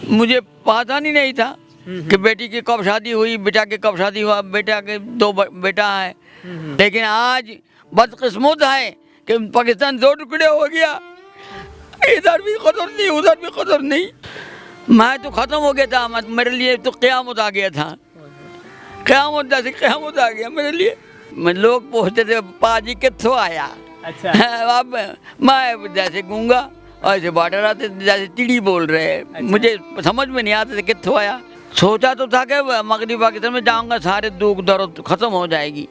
मुझे पता नहीं था कि बेटी की कब शादी हुई, बेटा की कब शादी हुआ, बेटा के बेटा है। लेकिन आज बदकिस्मत है कि पाकिस्तान 2 टुकड़े हो गया, इधर भी कदर नहीं उधर भी कदर नहीं। मैं तो ख़त्म हो गया था, मेरे लिए तो क़यामत आ गया था, क़यामत जैसे क़यामत आ गया मेरे लिए। मैं लोग पूछते थे पाजी कित्थों आया। अच्छा। अब मैं जैसे गूंगा ऐसे बॉर्डर आते जैसे चिड़ी बोल रहे हैं। अच्छा। मुझे समझ में नहीं आता था कित्थों आया। सोचा तो था कि मगरबी पाकिस्तान में जाऊंगा सारे दुख दर्द खत्म हो जाएगी,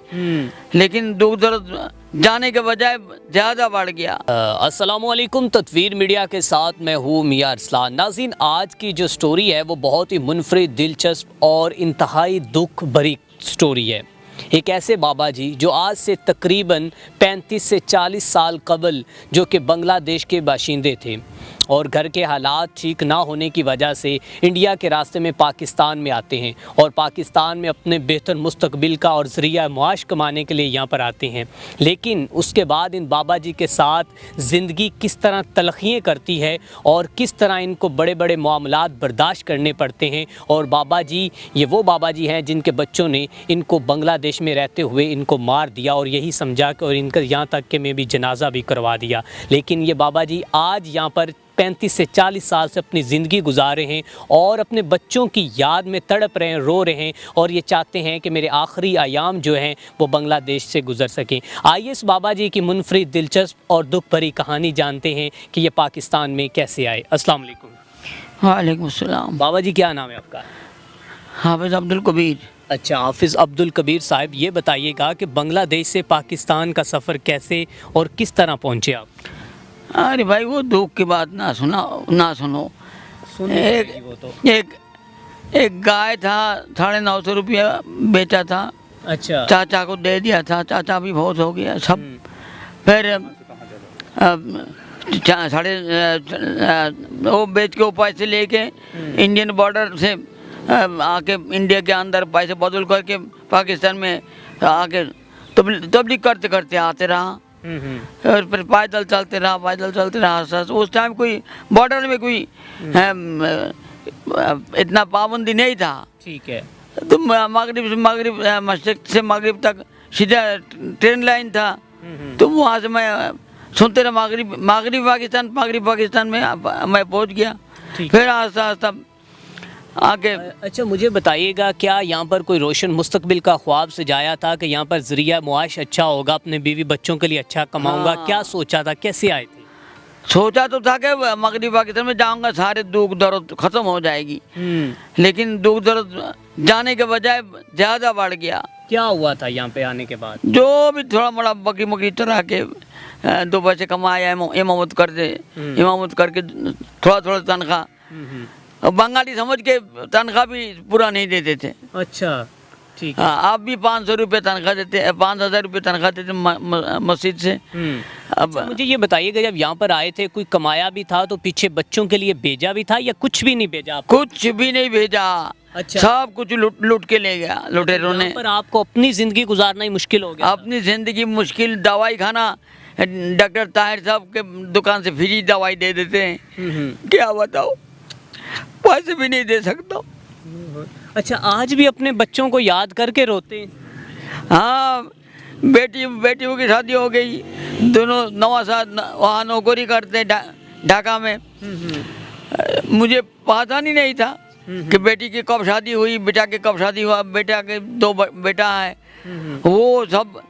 लेकिन दुख दर्द जाने के बजाय ज़्यादा बढ़ गया। अस्सलामुअलैकुम, तत्वीर मीडिया के साथ मैं हूँ मियां अरसलान। नाज़रीन, आज की जो स्टोरी है वो बहुत ही मुनफरिद, दिलचस्प और इंतहाई दुख भरी स्टोरी है। एक ऐसे बाबा जी जो आज से तकरीबन 35 से 40 साल कबल जो कि बांग्लादेश के बाशिंदे थे और घर के हालात ठीक ना होने की वजह से इंडिया के रास्ते में पाकिस्तान में आते हैं और पाकिस्तान में अपने बेहतर मुस्तकबिल का और ज़रिया मुआश कमाने के लिए यहाँ पर आते हैं। लेकिन उसके बाद इन बाबा जी के साथ ज़िंदगी किस तरह तलखियाँ करती है और किस तरह इनको बड़े बड़े मामलात बर्दाश्त करने पड़ते हैं। और बाबा जी, ये वो बाबा जी हैं जिनके बच्चों ने इनको बांग्लादेश में रहते हुए इनको मार दिया और यही समझा कि और इनका यहाँ तक कि मैं भी जनाजा भी करवा दिया। लेकिन ये बाबा जी आज यहाँ पर 35 से 40 साल से अपनी ज़िंदगी गुजार रहे हैं और अपने बच्चों की याद में तड़प रहे हैं, रो रहे हैं और ये चाहते हैं कि मेरे आखिरी अयाम जो हैं वो बांग्लादेश से गुजर सकें। आइए इस बाबा जी की मुनफरिद, दिलचस्प और दुख भरी कहानी जानते हैं कि ये पाकिस्तान में कैसे आए। अस्सलाम वालेकुम। वालेकुम अस्सलाम। बाबा जी, क्या नाम है आपका? हाफिज़ अब्दुल कबीर। अच्छा, हाफिज़ अब्दुल कबीर साहब, ये बताइएगा कि बांग्लादेश से पाकिस्तान का सफ़र कैसे और किस तरह पहुँचे आप? अरे भाई, वो दुख की बात ना सुनो। एक गाय था, 950 रुपया बेचा था। अच्छा। चाचा को दे दिया था, चाचा भी बहुत हो गया सब। फिर वो बेच के वो पैसे लेके इंडियन बॉर्डर से आके इंडिया के अंदर पैसे बदल करके पाकिस्तान में आके तबलीग करते करते आते रहा और फिर पैदल चलते रहा। उस टाइम कोई बॉर्डर में कोई इतना पाबंदी नहीं था। ठीक है। तो मशरिक से मगरिब तक सीधा ट्रेन लाइन था। तो वहाँ से मैं सुनते रहा मगरिब पाकिस्तान में मैं पहुँच गया। फिर आस्ता आस्ता आगे। अच्छा, मुझे बताइएगा, क्या यहाँ पर कोई रोशन मुस्तकबिल का ख्वाब सजाया था कि यहाँ पर ज़रिया मुआश अच्छा होगा, अपने बीवी बच्चों के लिए अच्छा कमाऊंगा? हाँ। क्या सोचा था, कैसे आए थे? सोचा तो था कि मगरबी पाकिस्तान में जाऊंगा सारे दुख दर्द खत्म हो जाएगी, लेकिन दुख दर्द जाने के बजाय ज़्यादा बढ़ गया। क्या हुआ था यहाँ पे आने के बाद? जो भी थोड़ा मोड़ा बकरी चढ़ा के 2 पैसे कमाया, इमामत करके थोड़ा तनख्वाह, बंगाली समझ के तनख्वाह भी पूरा नहीं देते थे। अच्छा, ठीक है। आप भी 500 रुपये तनख्वाह देते, 5000 रुपये तनख्वाह देते मस्जिद से। अब मुझे ये बताइएगा, जब यहाँ पर आए थे कोई कमाया भी था तो पीछे बच्चों के लिए भेजा भी था या कुछ भी नहीं भेजा? कुछ भी नहीं भेजा। अच्छा। सब कुछ लूट के ले गया लुटेरों ने। पर आपको अपनी ज़िंदगी गुजारना ही मुश्किल हो गया? अपनी ज़िंदगी मुश्किल। दवाई खाना डॉक्टर ताहिर साहब के दुकान से फ्री दवाई दे देते हैं। क्या बताओ, पैसे भी नहीं दे सकता। अच्छा, आज भी अपने बच्चों को याद करके रोते हैं? हाँ, बेटियों की शादी हो गई, दोनों नवासा वहाँ नौकरी करते ढाका में। मुझे पता नहीं था कि बेटी की कब शादी हुई, बेटा की कब शादी हुआ, बेटा के 2 बेटा है। वो सब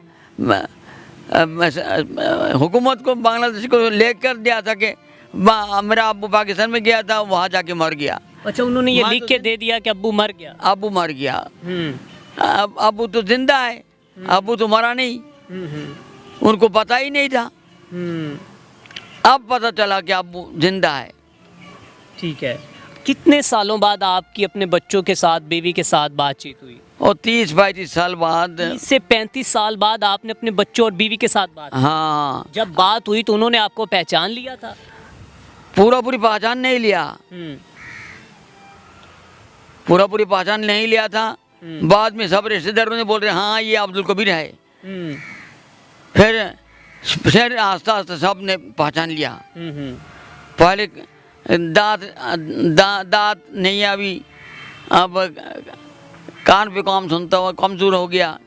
हुकूमत को, बांग्लादेश को लेकर दिया था कि मेरा अब्बू पाकिस्तान में गया था, वहाँ जाके मर गया। अच्छा, उन्होंने ये लिख के दे दिया कि अब्बू मर गया? अब्बू मर गया। अब्बू तो जिंदा है, अब्बू तो मरा नहीं। उनको पता ही नहीं था। अब पता चला कि अब्बू जिंदा है। ठीक है। कितने सालों बाद आपकी अपने बच्चों के साथ, बीवी के साथ बातचीत हुई? और 30-35 साल बाद। 30 से 35 साल बाद आपने अपने बच्चों और बीवी के साथ बात? हाँ। जब बात हुई तो उन्होंने आपको पहचान लिया था? पूरी पहचान नहीं लिया। पूरी पहचान नहीं लिया था। बाद में सब रिश्तेदारों ने बोल रहे हाँ ये अब्दुल कबीर है। फिर आस्ता आस्ता सब ने पहचान लिया। पहले दांत नहीं अभी, अब कान पे काम सुनता हुआ कमजोर हो गया,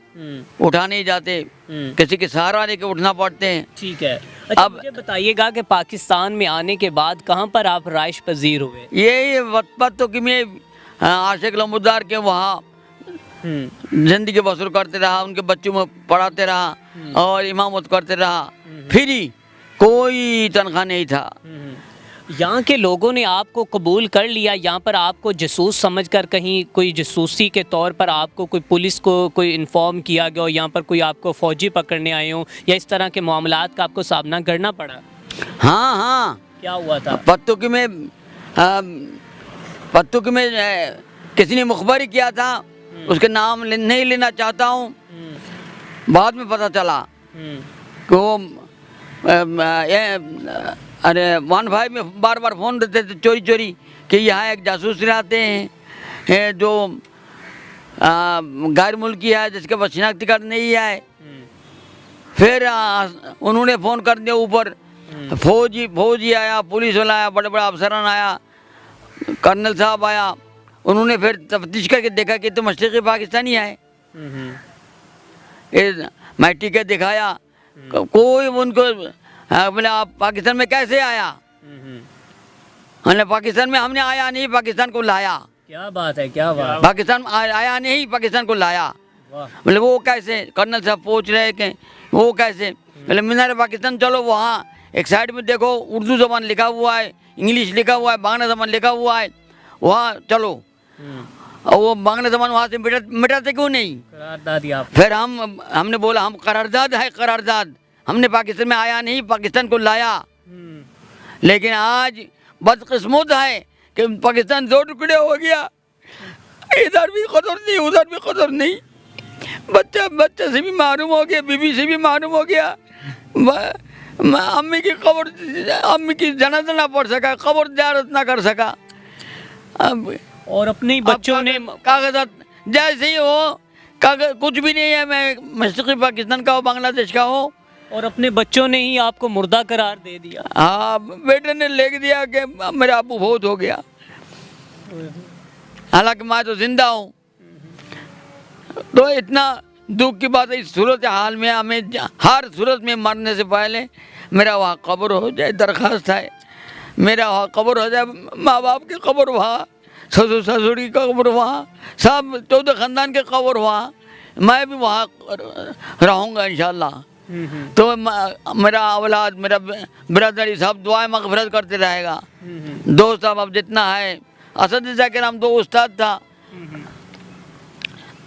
उठा नहीं जाते, किसी के सहारा लेके उठना पड़ते हैं। ठीक है। अच्छा, अब मुझे बताइएगा कि पाकिस्तान में आने के बाद कहाँ पर आप राइश पजीर हुए? यही वक्त तो कि मैं आशिक लमुदार के वहाँ जिंदगी बसर करते रहा, उनके बच्चों में पढ़ाते रहा और इमामत करते रहा, फ्री, कोई तनख्वाह नहीं था। यहाँ के लोगों ने आपको कबूल कर लिया? यहाँ पर आपको जासूस समझकर कहीं कोई जासूसी के तौर पर आपको कोई पुलिस को कोई इन्फॉर्म किया गया हो, यहाँ पर कोई आपको फ़ौजी पकड़ने आए हों, या इस तरह के मामलात का आपको सामना करना पड़ा? हाँ हाँ, क्या हुआ था? पत्तू की में किसी ने मुखबरी किया था, उसके नाम नहीं लेना चाहता हूँ, बाद में पता चला कि वो अरे वन भाई में बार बार फ़ोन देते थे चोरी चोरी कि यहाँ एक जासूस रहते हैं जो गैर मुल्की है, जिसके पास शिनाख्ती कार्ड नहीं है। फिर उन्होंने फ़ोन कर दिया ऊपर, फौजी आया, पुलिस वाला आया, बड़े बड़े अफसरान आया, कर्नल साहब आया, उन्होंने फिर तफ्तीश करके देखा कि तो मशरक़ी पाकिस्तानी है। मैं टिकट दिखाया, कोई उनको बोले आप पाकिस्तान में कैसे आया? हमने पाकिस्तान में हमने आया नहीं, पाकिस्तान को लाया। क्या बात है, क्या बात। पाकिस्तान आया नहीं, पाकिस्तान को लाया। बोले वो कैसे? कर्नल साहब पूछ रहे कि वो कैसे? बोले मीनार पाकिस्तान चलो, वहाँ एक साइड में देखो उर्दू ज़बान लिखा हुआ है, इंग्लिश लिखा हुआ है, बांग्ला ज़बान लिखा हुआ है, वहाँ चलो। और वो बांग्ला ज़बान वहाँ से मिटाते क्यों नहीं? करारदाद। फिर हमने बोला हम करारदाद है, करारदाद, हमने पाकिस्तान में आया नहीं, पाकिस्तान को लाया। लेकिन आज बदकिस्मत है कि पाकिस्तान दो टुकड़े हो गया, इधर भी कदर नहीं, उधर भी कदर नहीं, बच्चा से भी मालूम हो गया, बीवी से भी मालूम हो गया। अम्मी की जनाजा ना पढ़ सका, कब्र ज़ियारत ना कर सका। अब और अपने बच्चों ने कागजात जैसे ही हो, कागज कुछ भी नहीं है, मैं मशरक़ी पाकिस्तान का हो, बांग्लादेश का हो, और अपने बच्चों ने ही आपको मुर्दा करार दे दिया। हाँ, बेटे ने लिख दिया कि मेरा अबू बहुत हो गया, हालांकि मैं तो जिंदा हूँ। तो इतना दुख की बात है। इस सूरत हाल में हमें हर सूरत में मरने से पहले मेरा वहाँ कब्र हो जाए, दरख्वास्त है, मेरा वहाँ कब्र हो जाए, माँ बाप की कब्र वहाँ, ससुर ससुर की कब्र वहाँ, सब 14 ख़ानदान के कब्र वहाँ, मैं भी वहाँ रहूँगा इंशाल्लाह। तो मेरा औलाद, मेरा ब्रदर, सब दुआएं मग़फ़िरत करते रहेगा। दोस्त अब जितना है, असद के नाम 2 उस्ताद था,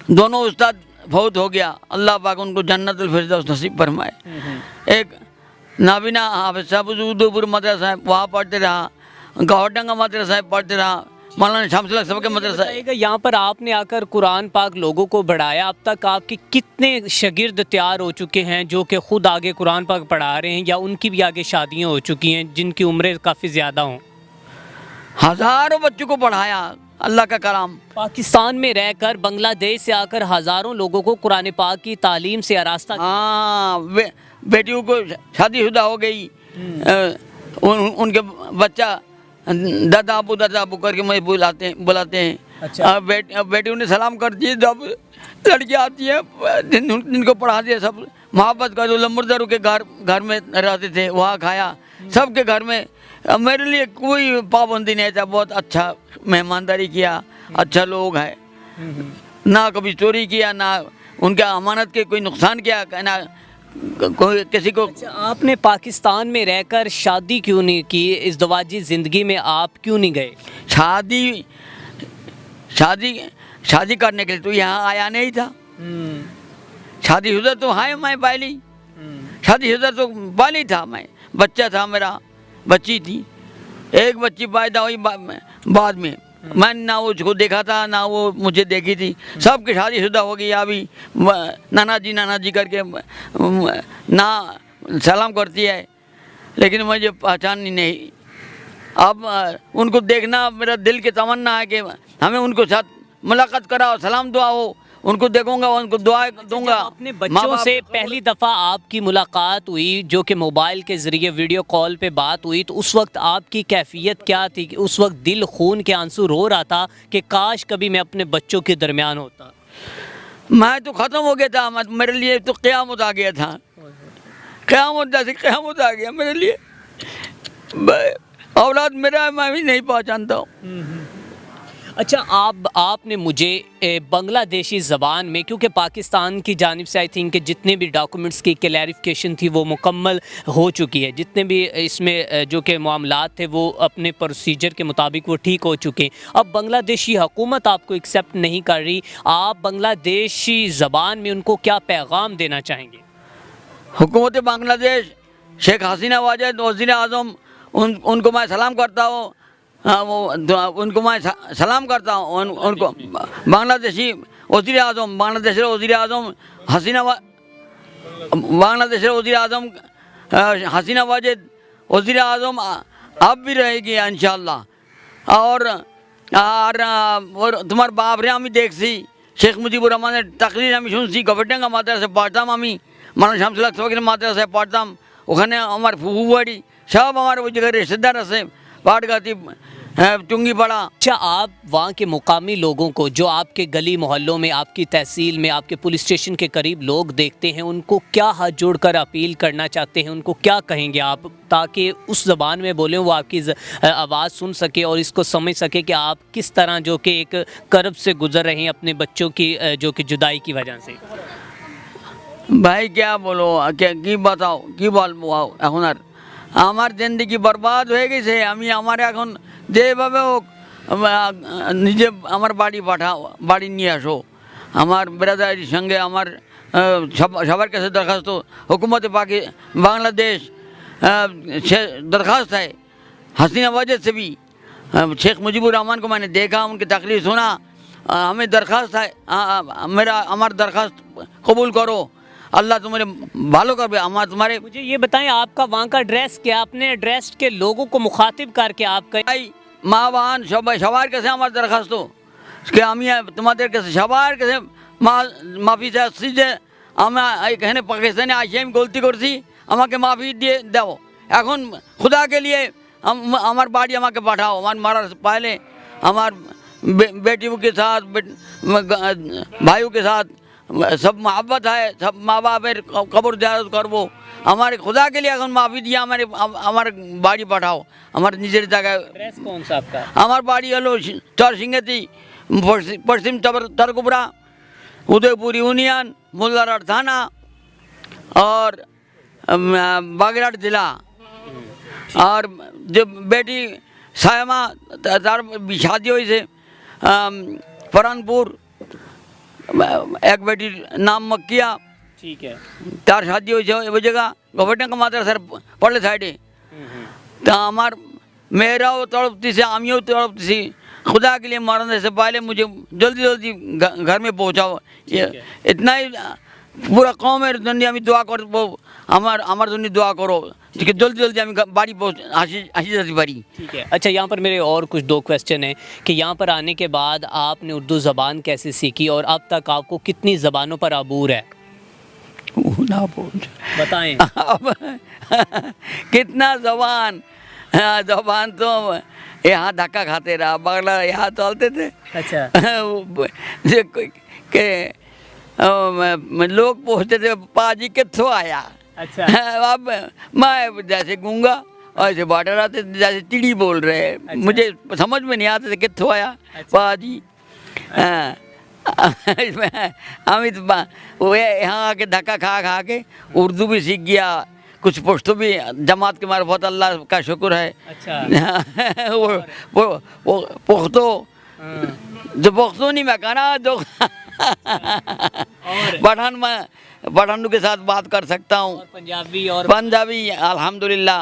दोनों उस्ताद फौत हो गया, अल्लाह पाक उनको जन्नतुल फिरदौस नसीब फरमाए। एक नाबिना हाफिज़ साहब उदयपुर मदरसा है, वहाँ पढ़ते रहा, गौडंगा मदरसा है पढ़ते रहा, मौलाना शमसुल सबके मदरसा। यहाँ पर आपने आकर कुरान पाक लोगों को बढ़ाया, अब तक आपके कितने शागिर्द तैयार हो चुके हैं जो कि ख़ुद आगे कुरान पाक पढ़ा रहे हैं, या उनकी भी आगे शादियाँ हो चुकी हैं जिनकी उम्रें काफ़ी ज़्यादा हों? हज़ारों बच्चों को पढ़ाया, अल्लाह का कलाम। पाकिस्तान में रहकर, बांग्लादेश से आकर हज़ारों लोगों को कुरान पाक की तालीम से आरास्ता। हाँ, बेटियों को शादीशुदा हो गई, उनके बच्चा दादा अबू करके मुझे बुलाते हैं। अच्छा। बेटियों ने सलाम कर दिए, जब लड़की आती है जिनको पढ़ा दिया, सब मोहब्बत कर दो। लम्बरदारों के घर में रहते थे, वहाँ खाया, सबके घर में, मेरे लिए कोई पाबंदी नहीं था। बहुत अच्छा मेहमानदारी किया, अच्छा लोग है, ना कभी चोरी किया, ना उनके अमानत के कोई नुकसान किया, ना कोई किसी को। अच्छा, आपने पाकिस्तान में रहकर शादी क्यों नहीं की? इस दवाजी ज़िंदगी में आप क्यों नहीं गए? शादी करने के लिए तो यहाँ आया नहीं था। शादीशुदा तो है मैं पहली, शादीशुदा तो बाली था मैं, बच्चा था मेरा, बच्ची थी, एक बच्ची पैदा हुई बाद में, मैंने ना उसको देखा था ना वो मुझे देखी थी। सबकी शादीशुदा हो गई, अभी नाना जी करके ना सलाम करती है, लेकिन मुझे पहचान नहीं। अब उनको देखना मेरा दिल की तमन्ना है कि हमें उनको साथ मुलाकात कराओ, सलाम दुआ हो, उनको देखूंगा, उनको दुआ दूंगा। अपने बच्चों से पहली दफ़ा आपकी मुलाकात हुई जो कि मोबाइल के ज़रिए वीडियो कॉल पे बात हुई, तो उस वक्त आपकी कैफियत क्या थी? कि उस वक्त दिल खून के आंसू रो रहा था कि काश कभी मैं अपने बच्चों के दरमियान होता? मैं तो ख़त्म हो गया था, मेरे लिए तो क़यामत आ गया था, क़यामत जैसे क़यामत आ गया मेरे लिए। औलाद मेरा मैं भी नहीं पहचानता हूँ। अच्छा, आपने मुझे बांग्लादेशी ज़बान में, क्योंकि पाकिस्तान की जानिब से आई थिंक कि जितने भी डॉक्यूमेंट्स की क्लैरिफिकेशन थी वो मुकम्मल हो चुकी है, जितने भी इसमें जो कि मामलात थे वो अपने प्रोसीजर के मुताबिक वो ठीक हो चुके हैं। अब बांग्लादेशी हुकूमत आपको एक्सेप्ट नहीं कर रही, आप बांग्लादेशी ज़बान में उनको क्या पैगाम देना चाहेंगे? हुकूमत बांग्लादेश, शेख हसीना वाजेद वज़ीर आज़म, उनको मैं सलाम करता हूँ। हाँ, वो उनको मैं सलाम करता हूँ। उनको बांग्लादेशी वज़ीर आज़म, बांग्लादेश वज़ीर आज़म हसीना, बांग्लादेश वज़ीर आज़म हसीना वाजेद वज़ीर आज़म अब भी रहेगी इंशाअल्लाह। और तुम्हार बाप रे আমি দেখছি শেখ মুজিবুর রহমানের তাকরির আমি শুনছি। গভর্নমেন্ট মাদ্রাসায় পড়তাম আমি, মানুষ শামসুল ফকির মাদ্রাসায় পড়তাম, ওখানে আমার ফুফু বাড়ি, সব আমার ওই জায়গায় রিश्तेदार আছে, पाटगाती टुंगी पड़ा। अच्छा, आप वहाँ के मुकामी लोगों को जो आपके गली मोहल्लों में, आपकी तहसील में, आपके पुलिस स्टेशन के करीब लोग देखते हैं, उनको क्या हाथ जोड़कर अपील करना चाहते हैं? उनको क्या कहेंगे आप ताकि उस ज़बान में बोलें, वो आपकी आवाज़ सुन सके और इसको समझ सके कि आप किस तरह जो कि एक कर्ब से गुजर रहे हैं अपने बच्चों की जो कि जुदाई की वजह से? भाई क्या बोलो, क्या की बताओ, की বলবো এখন আর আমার জিন্দেগি বরবাদ হয়ে গেছে। আমি আমার এখন যেভাবে হোক নিজে আমার বাড়ি পাঠাও, বাড়ি নিয়ে আসো। আমার ব্রাদারের সঙ্গে আমার সবার কাছে দরখাস্ত, हुकूमत बांग्लादेश से दरख्वास्त है, हसीना वाजेद से भी, शेख मुजीबुर रहमान को मैंने देखा, उनकी तकरीर सुना, हमें दरख्वास्त है, हमारा दरख्वास्त कबूल करो, अल्लाह तुम्हारे भालो कर। तुम्हारे मुझे ये बताएं, आपका वहाँ का एड्रेस क्या? अपने एड्रेस के लोगों को मुखातिब करके आप ভাই মা বান সবার কাছে আমার দরখাস্ত যে আমি তোমাদের কাছে সবার কাছে মাফি চাচ্ছি যে আমি এখানে পাকিস্তানে আসি আমি গলতি করছি, আমাকে মাফি দিয়ে দাও। এখন खुदा के लिए আমার বাড়ি আমাকে পাঠাও। আমার মারার पहले আমার बेटियों के साथ, भाइयों के साथ सब मोहब्बत है, सब माँ बापेर कब्र ज़ियारत करबो। हमारे खुदा के लिए এখন মাফি দিয়ে আমার বাড়ি পাঠাও, আমার নিজের জায়গায়। एड्रेस कौन सा आपका? আমার বাড়ি হলো চরসিংহাতি, পশ্চিম तरकुबरा, उदयपुर यूनियन, मुल्लारहाट थाना और बागेरहाट जिला। और जो बेटी सायमा तार शादी हुई से फरहानपुर, एक बेटीर नाम मक्किया, ठीक है, तार शादी हुई वो जगह गवर्नमेंट माद्रासार पड़े साइडे। तो हमार मेराও तड़पती से, आमियों तड़पती से, खुदा के लिए मरने से पहले मुझे जल्दी जल्दी घर में पहुँचाओ। ये इतना ही पूरा कौमेर जन्य আমি দোয়া করব, আমার জন্য দোয়া করো कि जल्दी जल्दी আমি বাড়ি আসি যেতে পারি। ठीक है। अच्छा, यहाँ पर मेरे और कुछ 2 क्वेश्चन हैं कि यहाँ पर आने के बाद आपने उर्दू ज़बान कैसे सीखी और अब तक आपको कितनी ज़बानों पर अबूर है? ना बोल बताएं। कितना जबान, जबान तो यहाँ धक्का खाते रहा, बांग्ला यहाँ चलते थे। अच्छा। के लोग पूछते थे पाजी कित्थों आया। अच्छा। अब मैं जैसे गूंगा ऐसे बाटर आते, जैसे चिड़ी बोल रहे हैं। अच्छा। मुझे समझ में नहीं आते थे कित्थों आया। अच्छा। पाजी हम वो यहाँ आके धक्का खा खा के उर्दू भी सीख गया, कुछ पुश्तो भी जमात के मार्फत, अल्लाह का शुक्र है। अच्छा। वो पुख्तो जो पुख्तो नहीं मैं कहना जो पठानों के साथ बात कर सकता हूँ, पंजाबी अल्हम्दुलिल्लाह,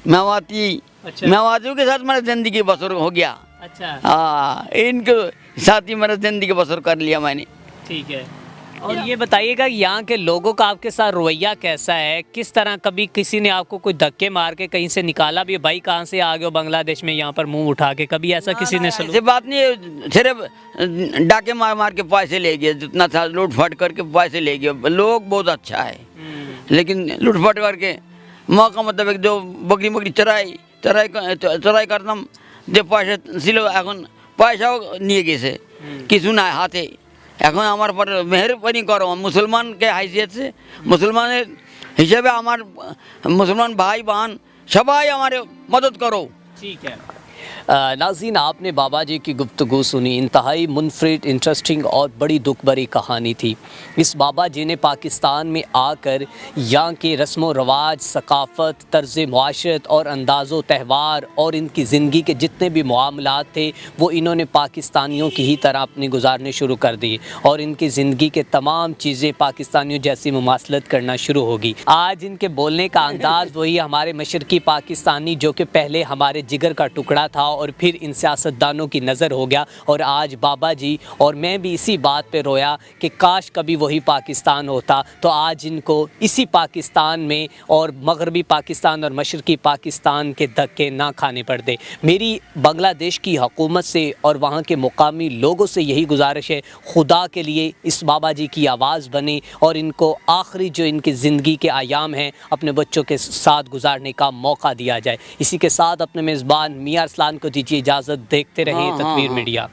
मेवाती। अच्छा। मेवातियों के साथ मेरा ज़िंदगी बसर हो गया। अच्छा। हाँ, इनके साथ ही मेरा ज़िंदगी बसर कर लिया मैंने। ठीक है। और ये बताइएगा यहाँ के लोगों का आपके साथ रवैया कैसा है, किस तरह कभी किसी ने आपको कोई धक्के मार के कहीं से निकाला भी, भाई कहाँ से आ गए हो बांग्लादेश में यहाँ पर मुंह उठा के, कभी ऐसा किसी ने ऐसी बात नहीं है, सिर्फ डाके मार मार के पैसे ले गए, जितना था लूट फाट करके पैसे ले गए। लोग बहुत अच्छा है, लेकिन लूट फाट करके मौका मतलब जो बकरी बकरी चराई करताम যে পয়সা ছিল এখন পয়সাও নিয়ে গেছে, কিছু নাই হাতে। এখন আমার পর মেহরবানি করো, মুসলমানকে হাইসিয়েছে, মুসলমানের হিসেবে আমার মুসলমান ভাই বোন সবাই আমার মদদ করো। ठीक है। नाज़रीन, आपने बाबा जी की गुफ्तगू सुनी, इंतहाई मुनफरिद, इंटरेस्टिंग और बड़ी दुख भरी कहानी थी। इस बाबा जी ने पाकिस्तान में आकर यहाँ के रस्म व रवाज, सकाफ़त, तर्ज़ मुआशरत और अंदाज़ो त्यौहार और इनकी ज़िंदगी के जितने भी मामलात थे वो इन्होंने पाकिस्तानियों की ही तरह अपनी गुजारने शुरू कर दी और इनकी ज़िंदगी के तमाम चीज़ें पाकिस्तानियों जैसी मुमासलत करना शुरू होगी। आज इनके बोलने का अंदाज़ वही हमारे मशरक़ी पाकिस्तानी जो कि पहले हमारे जिगर का टुकड़ा था और फिर इन सियासतदानों की नज़र हो गया, और आज बाबा जी और मैं भी इसी बात पे रोया कि काश कभी वही पाकिस्तान होता तो आज इनको इसी पाकिस्तान में और मगरबी पाकिस्तान और मशरक़ी पाकिस्तान के धक्के ना खाने पड़ते। मेरी बांग्लादेश की हुकूमत से और वहाँ के मुकामी लोगों से यही गुजारिश है, खुदा के लिए इस बाबा जी की आवाज़ बने और इनको आखिरी जो इनकी ज़िंदगी के आयाम हैं अपने बच्चों के साथ गुजारने का मौका दिया जाए। इसी के साथ अपने मेज़बान मियां अरसलान को दीजिए इजाज़त। देखते रहिए तस्वीर मीडिया।